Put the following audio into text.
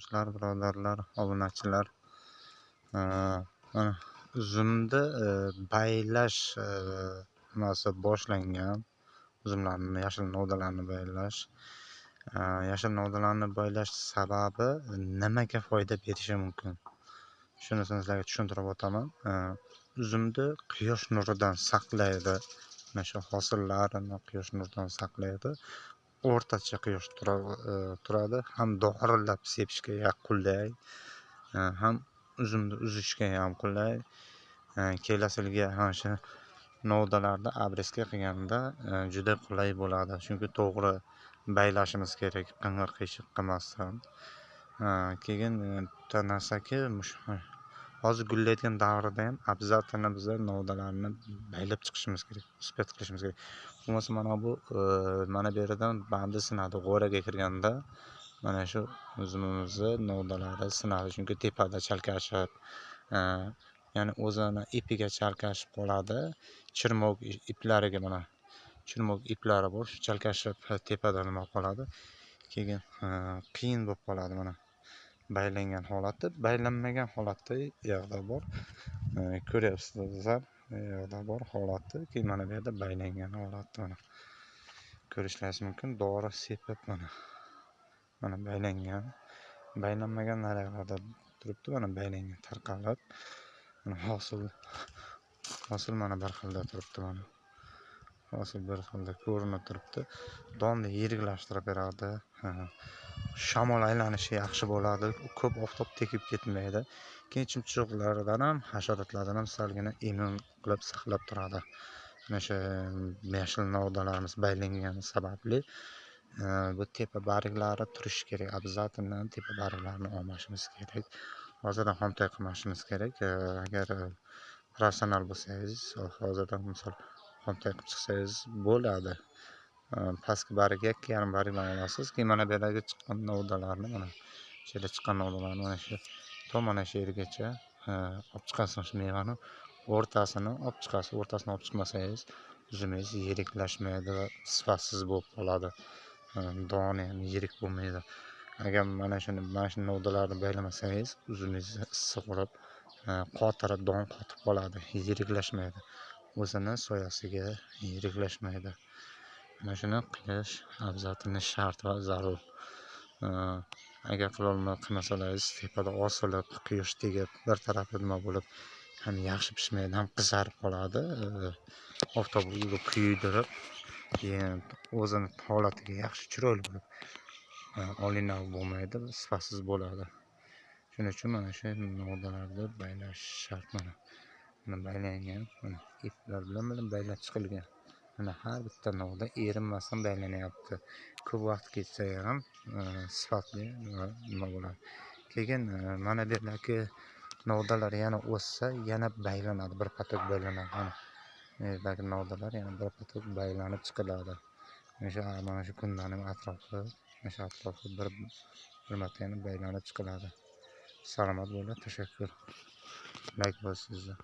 do'stlar, birodarlar, obunachilar. Mana uzumni baylash nimasi boshlangan. Uzumlarni, yashil novdalarni baylash. Yashil novdalarni baylash sababi nimaga foyda berishi mumkin? Shunisini sizlarga tushuntirib o'taman. Uzumni quyosh nuridan saqlaydi. Mana shu hosillarini quyosh nuridan saqlaydi. O'rtacha quyosh turadi. Ham dorilab sepishga qulay, ham uzumni uzishga ham qulay. Kelasiga ham shu novdalarni abrezga qilganda juda qulay bo'ladi. Chunki to'g'ri baylashimiz kerak, qing'ir qiyshiq qilmasdan. Keyin bitta narsaki, hozir gullayotgan davrida ham обязательно biz novdalarni baylab chiqishimiz kerak, uspet qilishimiz kerak. Bo'lmasa mana bu mana bu yerdan bandi sinadi. G'o'raga kirganda mana shu uzumimizni novdalari sinadi. Chunki tepada chalkashib, ya'ni o'zini ipiga chalkashib qoladi. Chirmoq iplariga mana chirmoq iplari bor, shu chalkashib tepada nima qoladi. Keyin qiyin bo'lib qoladi mana. Baylangan holati, baylanmagan holati yoqda bor. Ko'ryapsizlar, yoqda bor holati. Keyin mana bu yerda baylangan holati mana. Ko'rishlaringiz mumkin. Dori sepib mana baylangan. Baylanmagan narsalarda turibdi, mana baylangan tarqalib. Mana hosil mana bir xilda turibdi mana. Hosil bir xilda ko'rinib turibdi. Donni yiriklashtirib beradi. Shamol aylanishi yaxshi bo'ladi. Ko'p oftob tekib ketmaydi. Keyin chumchuqlardan ham, hasharotlardan ham salgina immun qilib saqlab turadi. Mana shu yashil novdalarimiz baylangani sababli bu tepa barglari turishi kerak. Обязательно tepa barglarini olmashimiz kerak. Hozirdan xomtoy qilmashimiz kerak. Agar professional bo'lsangiz, hozirdan misol xomtoy qilib chiqsangiz bo'ladi. Pastki barg 2,5 bargdan olasiz. Keyin mana bu yerga chiqqan novdalarni, mana shu yerga chiqqan novdalarni mana shu mana shu yergacha olib chiqasiz. Shu mevani o'rtasini olib chiqasiz. O'rtasini olib chiqmasangiz uzumingiz yiriklashmaydi va sifatsiz bo'lib qoladi. Doni ham yirik bo'lmaydi. Agar mana shu novdalarni baylamasangiz uzumingiz issiq bo'lib, qotirib, don qotib qoladi, yiriklashmaydi. O'zini soyasiga yiriklashmaydi. Mana shuni qilish обязательно shart va zarur. Agar qilmasalaringiz tepada osilib, quyosh tegib, bir tarafi nima bo'lib, ham yaxshi pishmaydi, ham qizarib qoladi. Oftobga kuydirib, keyin o'zini holatiga yaxshi chiroyli bo'lib, olinav bo'lmaydi, sifatsiz bo'ladi. Shuning uchun mana shu novdalarni baylash shart mana. Mana baylangan, mana iplar bilan baylab chiqilgan. Mana har bitta novda erinmasdan baylanyapti. Ko'p vaqt ketsa ham sifatli nima bo'ladi. Keyin mana bu yerdagi novdalar yana o'ssa, yana baylanadi, bir patok baylanadi. Mana bu yerdagi novdalar yana bir patok baylanib chiqiladi. Mana shu kundaning atrofi, mana shu atrofi bir marta yana baylanib chiqiladi. Salomat bo'linglar, tashakkur. Like bosinglar.